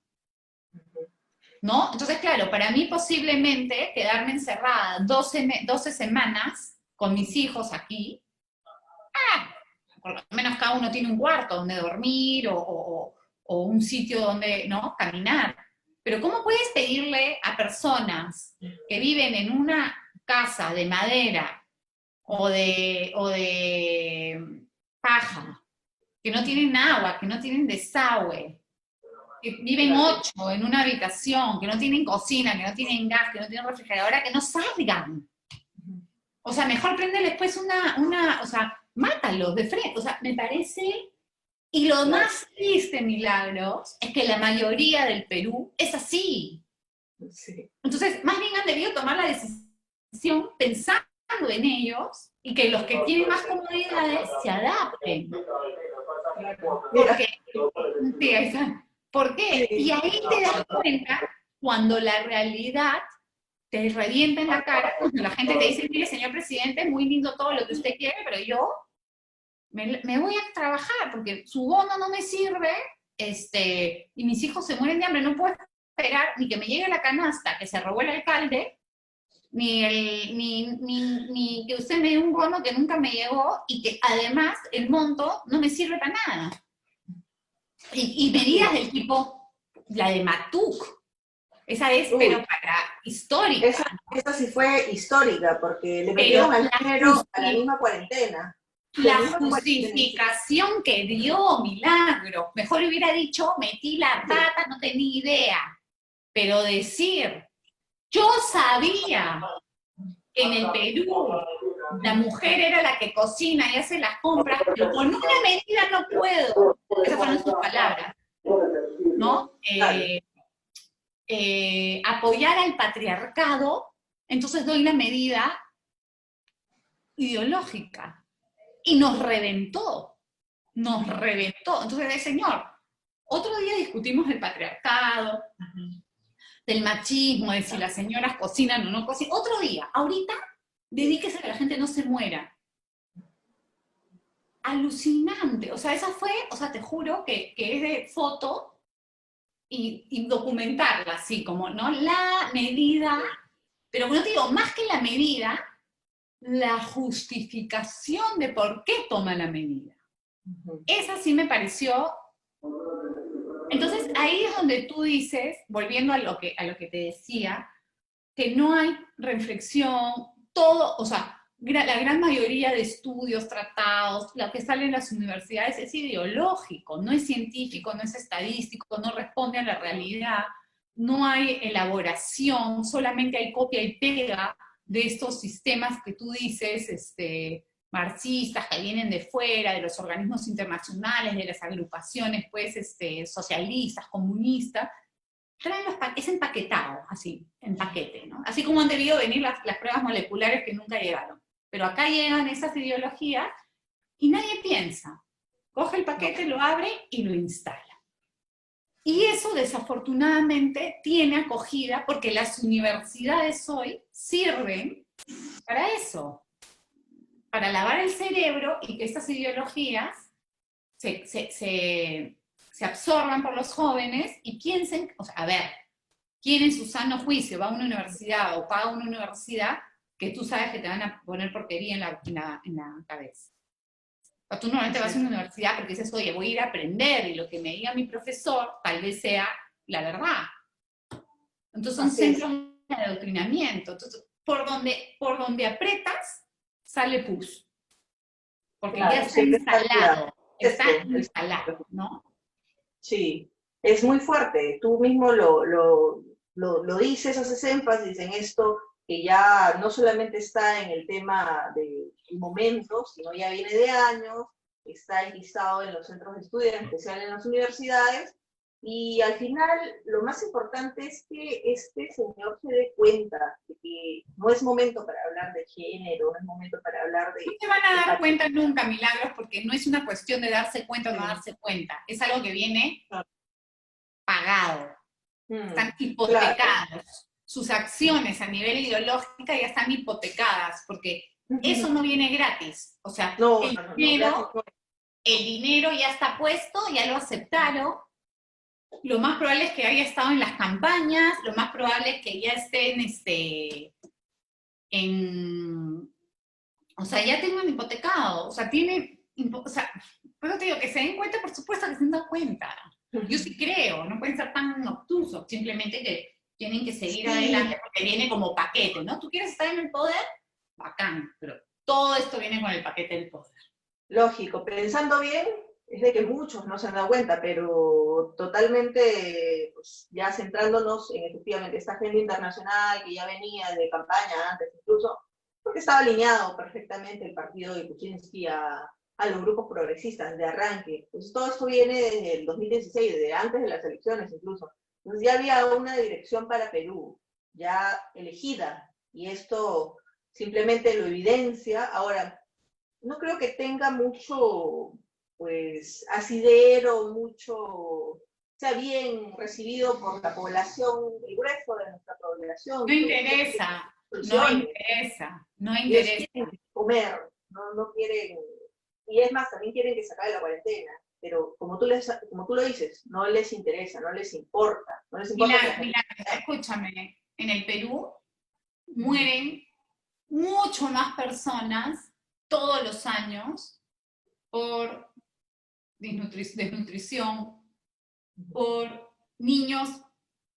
¿no? Entonces, claro, para mí posiblemente quedarme encerrada 12 semanas con mis hijos aquí, por lo menos cada uno tiene un cuarto donde dormir o un sitio donde, ¿no?, caminar. Pero ¿cómo puedes pedirle a personas que viven en una casa de madera o de paja, que no tienen agua, que no tienen desagüe, que viven 8 en una habitación, que no tienen cocina, que no tienen gas, que no tienen refrigeradora, que no salgan? O sea, mejor prenderles pues o sea, mátalos de frente. O sea, me parece... Y lo más triste, Milagros, es que la mayoría del Perú es así. Sí. Entonces, más bien han debido tomar la decisión pensando en ellos y que los que tienen más comodidades se adapten. ¿Por qué? Y ahí te das cuenta cuando la realidad te revienta en la cara, cuando la gente te dice, mire, señor presidente, muy lindo todo lo que usted quiere, pero yo me voy a trabajar porque su bono no me sirve, y mis hijos se mueren de hambre, no puedo esperar ni que me llegue la canasta que se robó el alcalde, ni que usted me dé un bono que nunca me llegó y que además el monto no me sirve para nada. Y medidas del tipo, la de Matuk, esa es, pero para histórica. Esa sí fue histórica, porque le metieron al género a la misma cuarentena. La justificación que dio Milagro, mejor hubiera dicho, metí la pata, no tenía idea, pero decir, yo sabía que en el Perú la mujer era la que cocina y hace las compras, pero con una medida no puedo, esas fueron sus palabras, ¿no? Apoyar al patriarcado, entonces doy la medida ideológica. Y nos reventó. Entonces, señor, otro día discutimos del patriarcado, del machismo, de si las señoras cocinan o no cocinan. Otro día, ahorita, dedíquese a que la gente no se muera. Alucinante. O sea, esa fue, o sea, te juro que es de foto y documentarla así, como, ¿no? La medida, pero no te digo, más que la medida, la justificación de por qué toma la medida. Esa sí me pareció... Entonces, ahí es donde tú dices, volviendo a lo que te decía, que no hay reflexión, todo, o sea, la gran mayoría de estudios, tratados, lo que sale en las universidades es ideológico, no es científico, no es estadístico, no responde a la realidad, no hay elaboración, solamente hay copia y pega de estos sistemas que tú dices, marxistas, que vienen de fuera, de los organismos internacionales, de las agrupaciones pues, socialistas, comunistas, traen es empaquetado, así, en paquete, ¿no? Así como han debido venir las pruebas moleculares que nunca llegaron. Pero acá llegan esas ideologías y nadie piensa. Coge el paquete, lo abre y lo instala. Y eso desafortunadamente tiene acogida porque las universidades hoy sirven para eso, para lavar el cerebro y que estas ideologías se absorban por los jóvenes y piensen, o sea, a ver, ¿quién en su sano juicio va a una universidad o paga una universidad que tú sabes que te van a poner porquería en la cabeza? O tú normalmente vas a una universidad porque dices, oye, voy a ir a aprender y lo que me diga mi profesor tal vez sea la verdad. Entonces son centros de adoctrinamiento. Entonces, por donde apretas, sale pus. Porque claro, ya está instalado. Está instalado, ¿no? Sí, es muy fuerte. Tú mismo lo dices, haces énfasis en esto que ya no solamente está en el tema del momento, sino ya viene de años, está enlistado en los centros de estudio, en especial en las universidades, y al final lo más importante es que este señor se dé cuenta de que no es momento para hablar de género, no es momento para hablar de... No se van a dar cuenta nunca, Milagros, porque no es una cuestión de darse cuenta o no darse cuenta, es algo que viene pagado, están hipotecados. Claro. Sus acciones a nivel ideológico ya están hipotecadas, porque eso no viene gratis. O sea, el dinero ya está puesto, ya lo aceptaron. Lo más probable es que haya estado en las campañas, lo más probable es que ya estén o sea, ya tengan hipotecado. O sea, pero te digo, que se den cuenta, por supuesto que se han dado cuenta. Yo sí creo, no pueden ser tan obtusos, simplemente que tienen que seguir adelante porque viene como paquete, ¿no? ¿Tú quieres estar en el poder? Bacán, pero todo esto viene con el paquete del poder. Lógico, pensando bien, es de que muchos no se han dado cuenta, pero totalmente, pues, ya centrándonos en efectivamente esta agenda internacional que ya venía de campaña antes incluso, porque estaba alineado perfectamente el partido de Kuczynski a los grupos progresistas de arranque. Pues todo esto viene desde el 2016, desde antes de las elecciones incluso. Entonces ya había una dirección para Perú, ya elegida, y esto simplemente lo evidencia. Ahora, no creo que tenga mucho, pues, asidero, mucho, sea bien recibido por la población, el grueso de nuestra población. No interesa, no interesa, no interesa. Ellos quieren comer, no quieren, y es más, también quieren que se acabe la cuarentena. Pero como tú lo dices, no les interesa, no les importa. No les importa Mira, escúchame, en el Perú mueren mucho más personas todos los años por desnutrición, por niños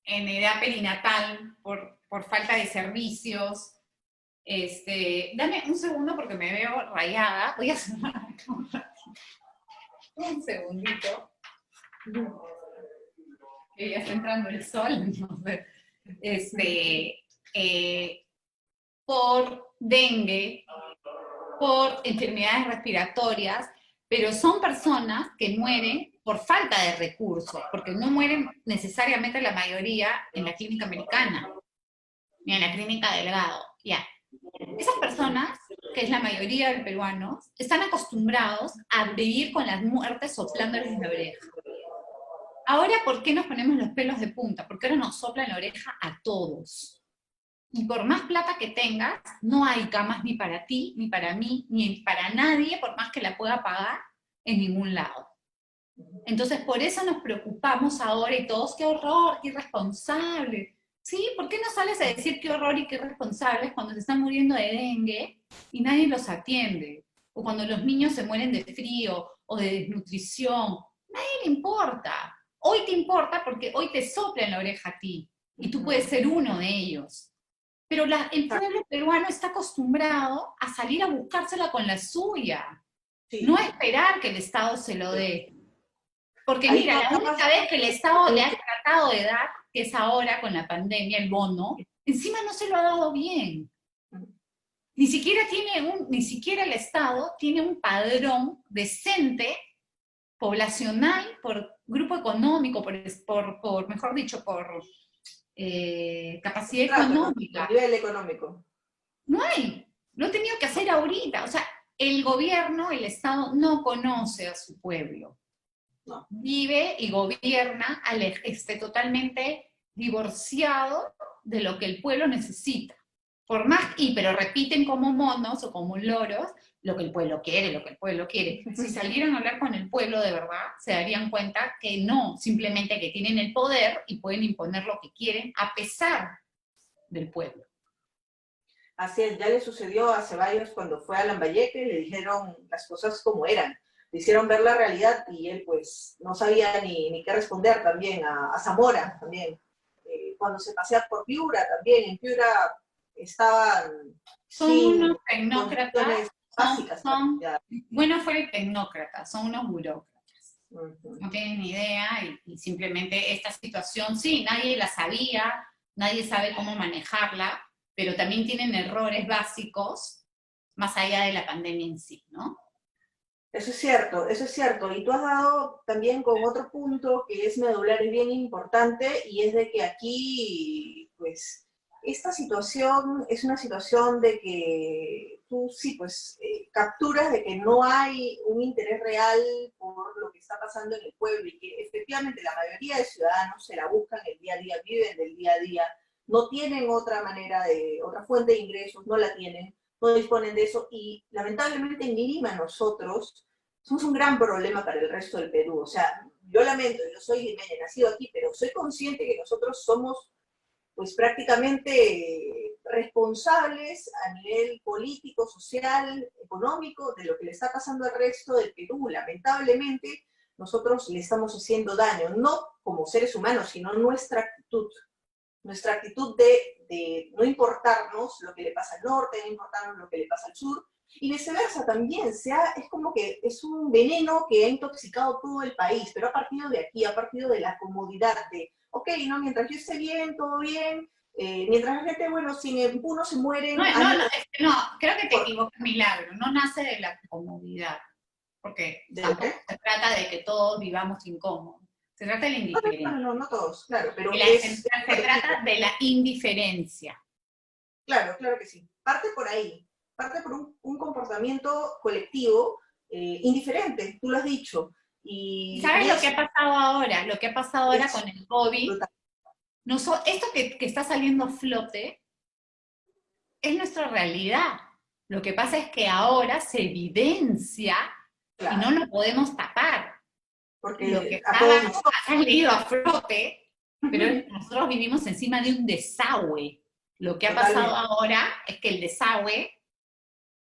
en edad perinatal, por falta de servicios. Dame un segundo porque me veo rayada. Voy a cerrar un segundito. Que ya está entrando el sol, entonces, por dengue, por enfermedades respiratorias, pero son personas que mueren por falta de recursos, porque no mueren necesariamente la mayoría en la clínica americana, ni en la clínica Delgado, ya. Esas personas, que es la mayoría de peruanos, están acostumbrados a vivir con las muertes soplándoles en la oreja. Ahora, ¿por qué nos ponemos los pelos de punta? Porque ahora nos soplan la oreja a todos. Y por más plata que tengas, no hay camas ni para ti, ni para mí, ni para nadie, por más que la pueda pagar, en ningún lado. Entonces, por eso nos preocupamos ahora y todos, qué horror, qué irresponsable. ¿Sí? ¿Por qué no sales a decir qué horror y qué irresponsables cuando se están muriendo de dengue y nadie los atiende? O cuando los niños se mueren de frío o de desnutrición. Nadie le importa. Hoy te importa porque hoy te sopla en la oreja a ti. Y tú puedes ser uno de ellos. Pero el pueblo peruano está acostumbrado a salir a buscársela con la suya, Sí. no a esperar que el Estado se lo dé. Porque Ahí mira, no, la única vez que el Estado le ha tratado de dar, que es ahora con la pandemia, el bono, encima no se lo ha dado bien. Ni siquiera el Estado tiene un padrón decente, poblacional, por grupo económico, mejor dicho, por capacidad económica. A nivel económico. No hay. Lo he tenido que hacer ahorita. O sea, el gobierno, el Estado, no conoce a su pueblo. No. Vive y gobierna totalmente divorciado de lo que el pueblo necesita. Pero repiten como monos o como loros lo que el pueblo quiere, lo que el pueblo quiere. Si salieran a hablar con el pueblo de verdad, se darían cuenta que no, simplemente que tienen el poder y pueden imponer lo que quieren a pesar del pueblo. Así es, ya le sucedió a Ceballos cuando fue a Lambayeque, le dijeron las cosas como eran, le hicieron ver la realidad y él pues no sabía ni qué responder también, a Zamora también. Cuando se pasea por Piura también, en Piura estaban son sin unos tecnócratas, básicas. Bueno, fue el tecnócrata, son unos burócratas. Uh-huh. No tienen ni idea y simplemente esta situación, sí, nadie la sabía, nadie sabe cómo manejarla, pero también tienen errores básicos más allá de la pandemia en sí, ¿no? Eso es cierto, eso es cierto. Y tú has dado también con otro punto que es medular y bien importante, y es de que aquí, pues, esta situación es una situación de que tú sí, pues, capturas de que no hay un interés real por lo que está pasando en el pueblo y que efectivamente la mayoría de ciudadanos se la buscan el día a día, viven del día a día, no tienen otra manera otra fuente de ingresos, no la tienen, no disponen de eso y lamentablemente en Lima nosotros somos un gran problema para el resto del Perú. O sea, yo lamento, yo soy limeña, nacido aquí, pero soy consciente que nosotros somos pues prácticamente responsables a nivel político, social, económico de lo que le está pasando al resto del Perú. Lamentablemente nosotros le estamos haciendo daño, no como seres humanos, sino nuestra actitud de no importarnos lo que le pasa al norte, no importarnos lo que le pasa al sur, y viceversa también, es como que es un veneno que ha intoxicado todo el país, pero ha partido de aquí, ha partido de la comodidad de, ok, no, mientras yo esté bien, todo bien, mientras la gente, bueno, sin uno se muere. No, creo que te equivocas, Milagro, no nace de la comodidad, porque tampoco se trata de que todos vivamos incómodos. Se trata de la indiferencia. No todos, claro, pero se trata de la indiferencia. Claro que sí. Parte por ahí. Parte por un comportamiento colectivo indiferente, tú lo has dicho. ¿Y sabes lo que ha pasado ahora? Lo que ha pasado ahora con el COVID. Esto que está saliendo a flote es nuestra realidad. Lo que pasa es que ahora se evidencia y no lo podemos tapar. Porque lo que ha salido a flote, pero nosotros vivimos encima de un desagüe. Lo que ha pasado ahora es que el desagüe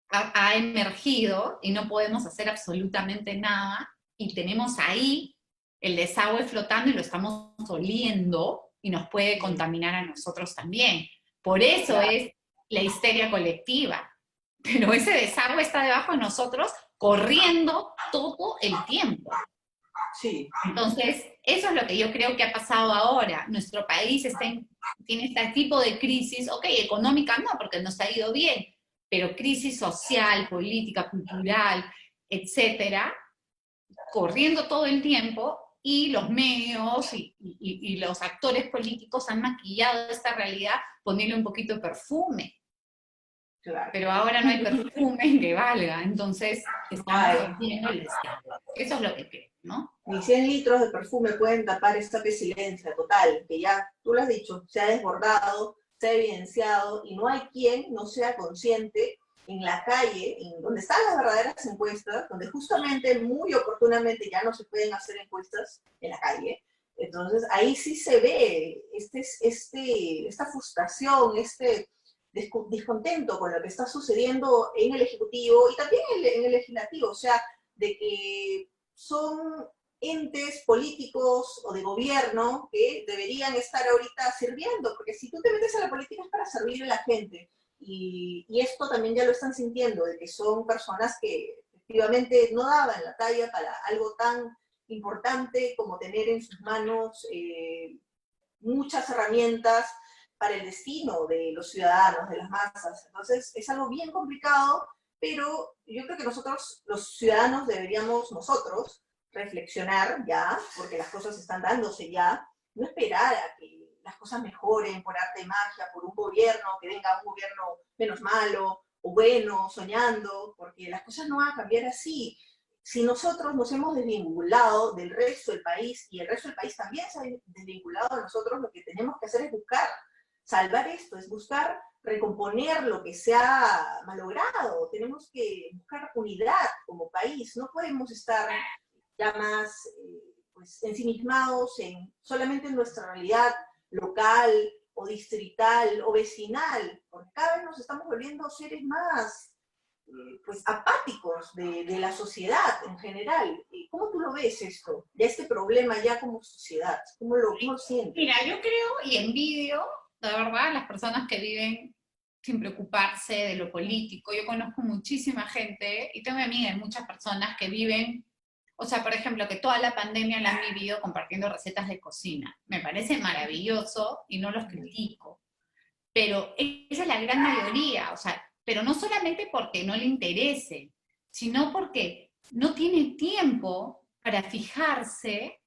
ha emergido y no podemos hacer absolutamente nada y tenemos ahí el desagüe flotando y lo estamos oliendo y nos puede contaminar a nosotros también. Por eso es la histeria colectiva. Pero ese desagüe está debajo de nosotros corriendo todo el tiempo. Sí. Entonces, eso es lo que yo creo que ha pasado ahora. Nuestro país tiene este tipo de crisis, ok, económica no, porque nos ha ido bien, pero crisis social, política, cultural, etcétera, corriendo todo el tiempo, y los medios y los actores políticos han maquillado esta realidad poniendo un poquito de perfume. Claro. Pero ahora no hay perfume que valga, entonces estamos haciendo el Estado. Eso es lo que creo, ¿no? Ni 100 litros de perfume pueden tapar esta pestilencia total, que ya, tú lo has dicho, se ha desbordado, se ha evidenciado, y no hay quien no sea consciente en la calle, en donde están las verdaderas encuestas, donde justamente, muy oportunamente, ya no se pueden hacer encuestas en la calle. Entonces, ahí sí se ve esta frustración, este descontento con lo que está sucediendo en el Ejecutivo y también en el Legislativo, o sea, de que son entes políticos o de gobierno que deberían estar ahorita sirviendo, porque si tú te metes a la política es para servirle a la gente, y esto también ya lo están sintiendo, de que son personas que efectivamente no daban la talla para algo tan importante como tener en sus manos muchas herramientas para el destino de los ciudadanos, de las masas. Entonces es algo bien complicado, pero yo creo que nosotros, los ciudadanos, deberíamos nosotros reflexionar ya, porque las cosas están dándose ya, no esperar a que las cosas mejoren por arte de magia, por un gobierno, que venga un gobierno menos malo o bueno, soñando, porque las cosas no van a cambiar así. Si nosotros nos hemos desvinculado del resto del país, y el resto del país también se ha desvinculado de nosotros, lo que tenemos que hacer es buscar salvar esto, es buscar recomponer lo que se ha malogrado. Tenemos que buscar unidad como país, no podemos estar ya más pues, ensimismados solamente en nuestra realidad local o distrital o vecinal, porque cada vez nos estamos volviendo seres más pues, apáticos de la sociedad en general. ¿Cómo tú lo ves esto? Ya este problema ya como sociedad, ¿cómo lo sientes? Mira, yo creo y envidio, la verdad, las personas que viven sin preocuparse de lo político. Yo conozco muchísima gente, y tengo amigas, muchas personas que viven, o sea, por ejemplo, que toda la pandemia la han vivido compartiendo recetas de cocina. Me parece maravilloso y no los critico. Pero esa es la gran mayoría, o sea, pero no solamente porque no le interese, sino porque no tiene tiempo para fijarse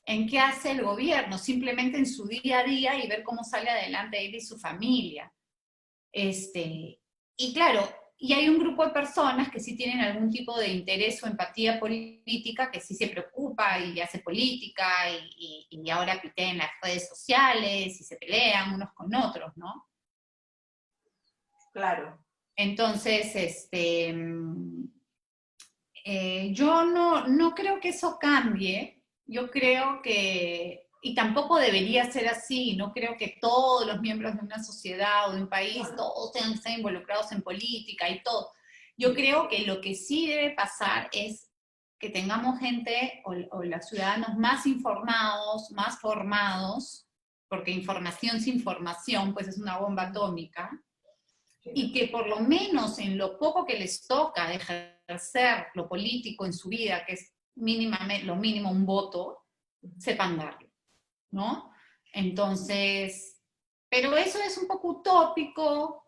en qué hace el gobierno, simplemente en su día a día y ver cómo sale adelante él y su familia. Y claro, y hay un grupo de personas que sí tienen algún tipo de interés o empatía política, que sí se preocupa y hace política, y ahora pitea en las redes sociales, y se pelean unos con otros, ¿no? Claro. Entonces, yo no creo que eso cambie. Yo creo que, y tampoco debería ser así, no creo que todos los miembros de una sociedad o de un país, todos tengan que estar involucrados en política y todo. Yo creo que lo que sí debe pasar es que tengamos gente o los ciudadanos más informados, más formados, porque información sin formación pues es una bomba atómica, y que por lo menos en lo poco que les toca de ejercer lo político en su vida, que es mínimamente, lo mínimo un voto, sepan darlo, ¿no? Entonces, pero eso es un poco utópico,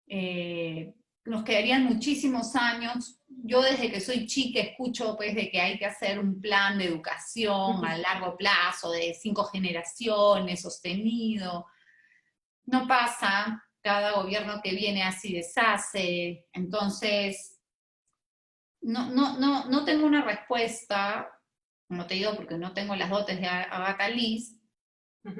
nos quedarían muchísimos años. Yo desde que soy chica escucho pues de que hay que hacer un plan de educación a largo plazo, de 5 generaciones, sostenido. No pasa. Cada gobierno que viene así deshace, entonces no tengo una respuesta, como te digo, porque no tengo las dotes de Agatha Liz,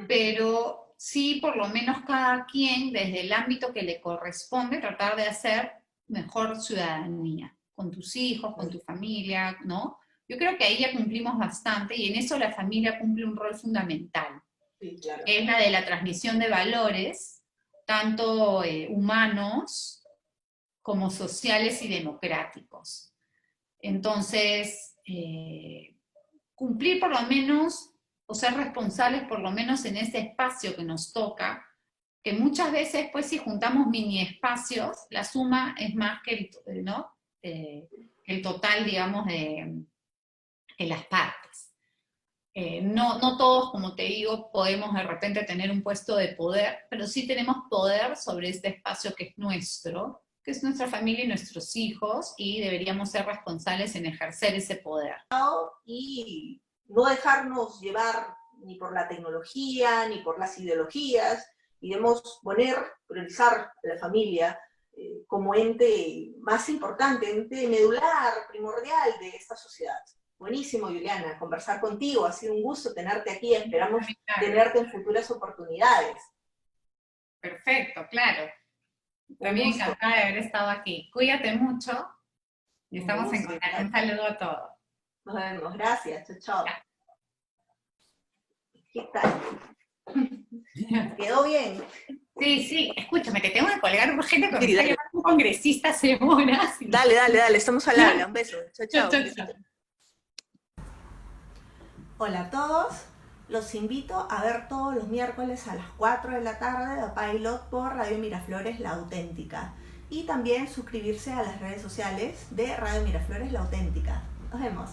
pero sí por lo menos cada quien desde el ámbito que le corresponde tratar de hacer mejor ciudadanía, con tus hijos, con tu familia, ¿no? Yo creo que ahí ya cumplimos bastante y en eso la familia cumple un rol fundamental, Sí, claro. es la de la transmisión de valores, tanto humanos como sociales y democráticos. Entonces, cumplir por lo menos, o ser responsables por lo menos en ese espacio que nos toca, que muchas veces, pues si juntamos mini espacios, la suma es más que el total, digamos, de las partes. No todos, como te digo, podemos de repente tener un puesto de poder, pero sí tenemos poder sobre este espacio que es nuestro, que es nuestra familia y nuestros hijos, y deberíamos ser responsables en ejercer ese poder. Y no dejarnos llevar ni por la tecnología, ni por las ideologías, y debemos priorizar a la familia como ente más importante, ente medular, primordial de esta sociedad. Buenísimo, Juliana, conversar contigo, ha sido un gusto tenerte aquí, esperamos tenerte en futuras oportunidades. Perfecto, claro. También encantada de haber estado aquí. Cuídate mucho y estamos en contacto. Un saludo a todos. Nos vemos, gracias, chao, chao. ¿Qué tal? ¿Quedó bien? Sí, escúchame, te tengo que colgar urgente porque me está llamando un congresista hace horas. Dale, estamos al habla, un beso. Chao, chao. Chao. Hola a todos, los invito a ver todos los miércoles a las 4 de la tarde The Pilot por Radio Miraflores La Auténtica y también suscribirse a las redes sociales de Radio Miraflores La Auténtica. Nos vemos.